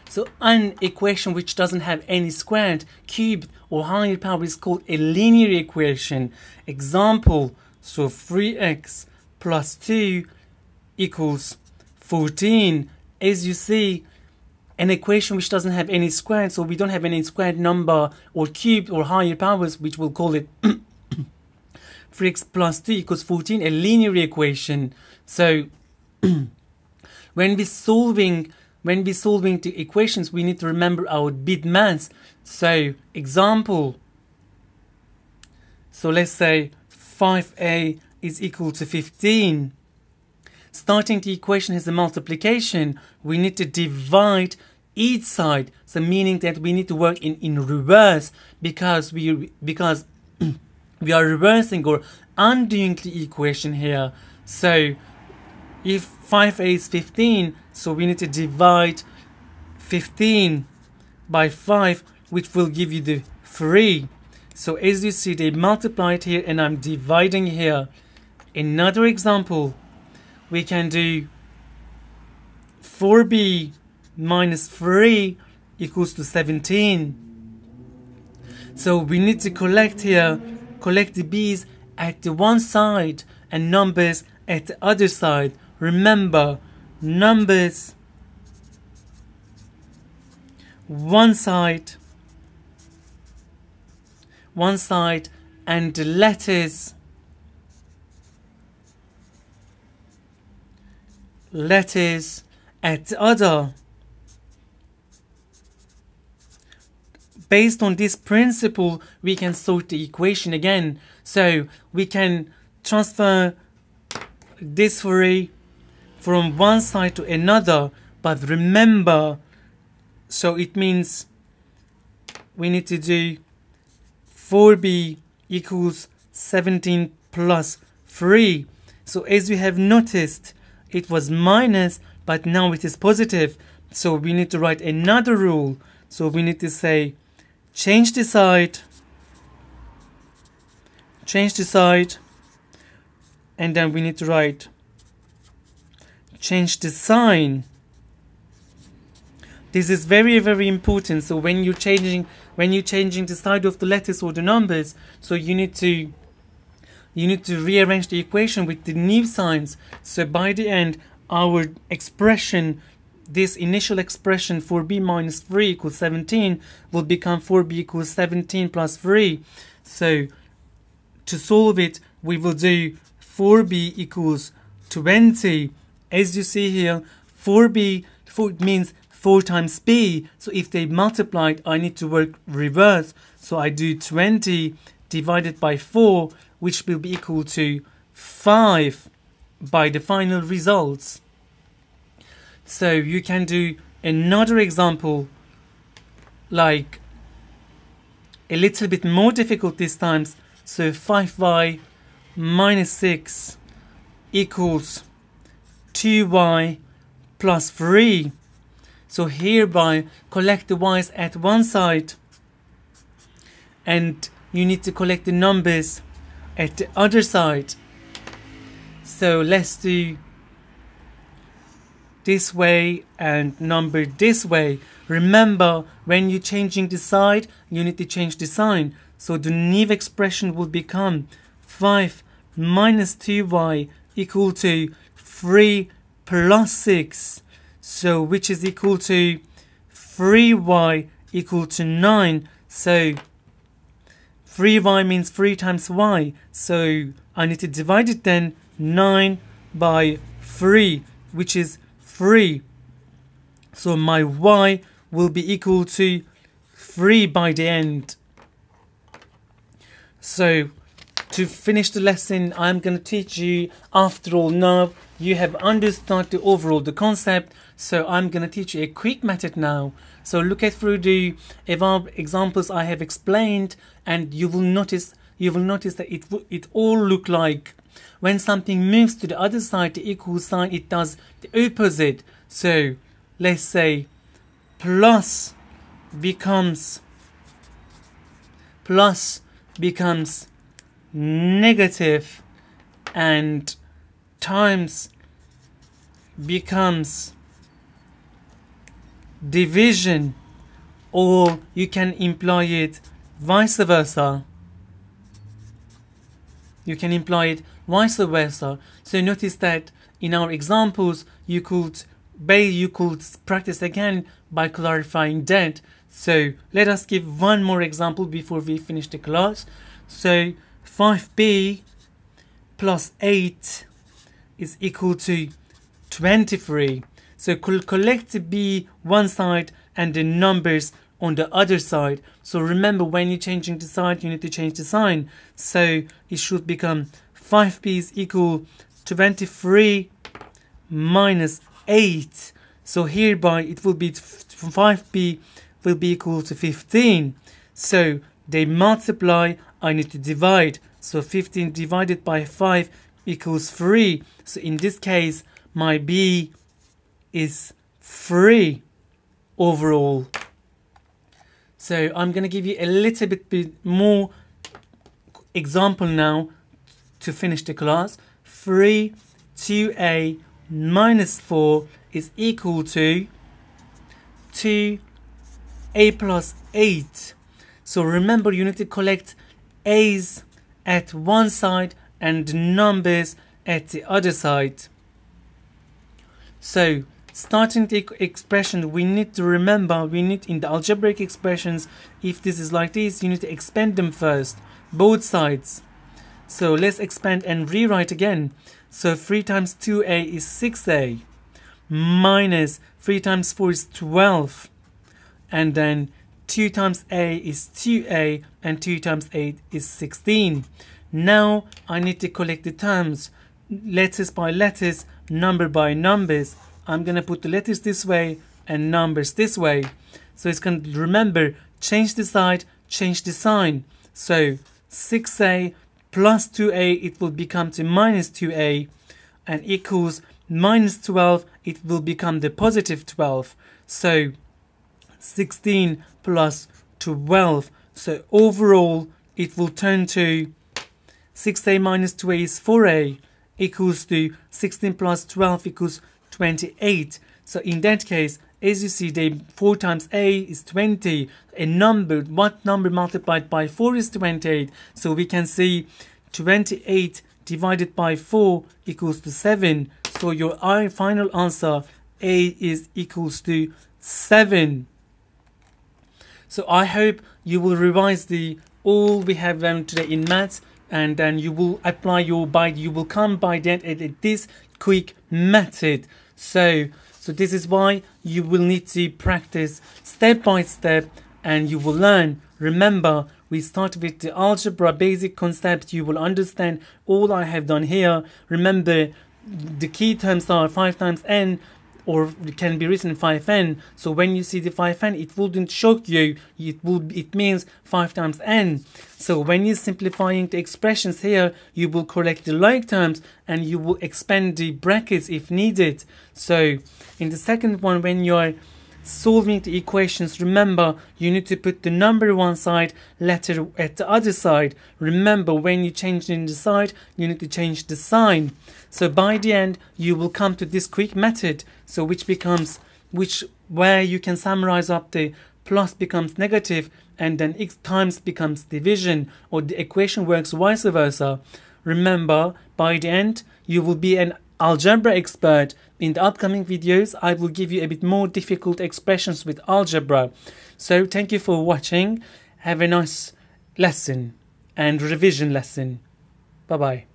So an equation which doesn't have any squared, cubed or higher power is called a linear equation. Example, so 3x plus 2 equals 14. As you see, an equation which doesn't have any squared, so we don't have any squared number or cubed or higher powers, which we'll call it 3x plus 2 equals 14, a linear equation. So when we're solving the equations, we need to remember our bit mass. So example, so let's say 5a is equal to 15. Starting the equation as a multiplication, we need to divide each side, so meaning that we need to work in reverse, because we are reversing or undoing the equation here. So if 5a is 15, so we need to divide 15 by 5, which will give you the 3. So as you see, they multiplied here and I'm dividing here. Another example, we can do 4b minus 3 equals to 17. So we need to collect the b's at the one side and numbers at the other side. Remember, numbers one side and the letters at the other. Based on this principle, we can sort the equation again. So we can transfer this 3 from one side to another, but remember, so it means we need to do 4b equals 17 plus 3. So as we have noticed, it was minus, but now it is positive. So we need to write another rule. So we need to say change the side, and then we need to write change the sign. This is very, very important. So when you're changing the side of the letters or the numbers, so you need to rearrange the equation with the new signs. So by the end, our expression, this initial expression 4b minus 3 equals 17 will become 4b equals 17 plus 3. So to solve it, we will do 4b equals 20. As you see here, 4 means 4 times b. So if they multiplied, I need to work reverse. So I do 20 divided by 4, which will be equal to 5 by the final results. So you can do another example, like a little bit more difficult this time. So 5y minus 6 equals 2y plus 3. So hereby collect the y's at one side and you need to collect the numbers at the other side. So let's do this way and number this way. Remember, when you're changing the side, you need to change the sign. So the new expression will become 5 minus 2y equal to 3 plus 6. So which is equal to 3y equal to 9. So 3y means 3 times y. So I need to divide it then, 9 by 3, which is 3. So my y will be equal to 3 by the end. So to finish the lesson, I'm going to teach you, after all, now you have understood the overall the concept. So I'm going to teach you a quick method now. So look at through the above examples I have explained, and you will notice that it all look like when something moves to the other side, the equal sign, it does the opposite. So let's say plus becomes negative, and times becomes division, or you can imply it vice versa. You can imply it vice versa. So notice that in our examples, you could practice again by clarifying that. So let us give one more example before we finish the class. So 5b plus 8 is equal to 23. So collect the b one side and the numbers on the other side. So remember, when you're changing the side, you need to change the sign. So it should become 5b is equal 23 minus 8. So hereby it will be 5b will be equal to 15. So they multiply, I need to divide. So 15 divided by 5 equals 3. So in this case, my b is 3 overall. So I'm going to give you a little bit more example now to finish the class. 3 2a minus 4 is equal to 2a plus 8. So remember, you need to collect a's at one side and numbers at the other side. So starting the expression, we need to remember, in the algebraic expressions, if this is like this, you need to expand them first, both sides. So let's expand and rewrite again. So 3 times 2a is 6a, minus 3 times 4 is 12, and then 2 times a is 2a, and 2 times 8 is 16. Now I need to collect the terms, letters by letters, number by numbers. I'm going to put the letters this way and numbers this way. So it's going to remember, change the side, change the sign. So 6a plus 2a, it will become to minus 2a, and equals minus 12, it will become the positive 12. So 16 plus 12. So overall, it will turn to 6a minus 2a is 4a, equals to 16 plus 12 equals 28. So in that case, as you see, 4 times a is 20. A number, what number multiplied by 4 is 28? So we can see 28 divided by 4 equals to 7. So your final answer, a is equals to 7. So I hope you will revise all we have learned today in maths, and then you will apply you will come by that at this quick method. So this is why you will need to practice step by step, and you will learn. Remember, we start with the algebra basic concept. You will understand all I have done here. Remember, the key terms are 5 times n, or it can be written 5n. So when you see the 5n, it wouldn't shock you. It means 5 times n. So when you're simplifying the expressions here, you will correct the like terms and you will expand the brackets if needed. So in the second one, when you're solving the equations, remember, you need to put the number one side, letter at the other side. Remember, when you change in the side, you need to change the sign. So by the end, you will come to this quick method, so where you can summarize up the plus becomes negative, and then x times becomes division, or the equation works vice versa. Remember, by the end, you will be an algebra expert. In the upcoming videos, I will give you a bit more difficult expressions with algebra. So thank you for watching. Have a nice lesson and revision lesson. Bye bye.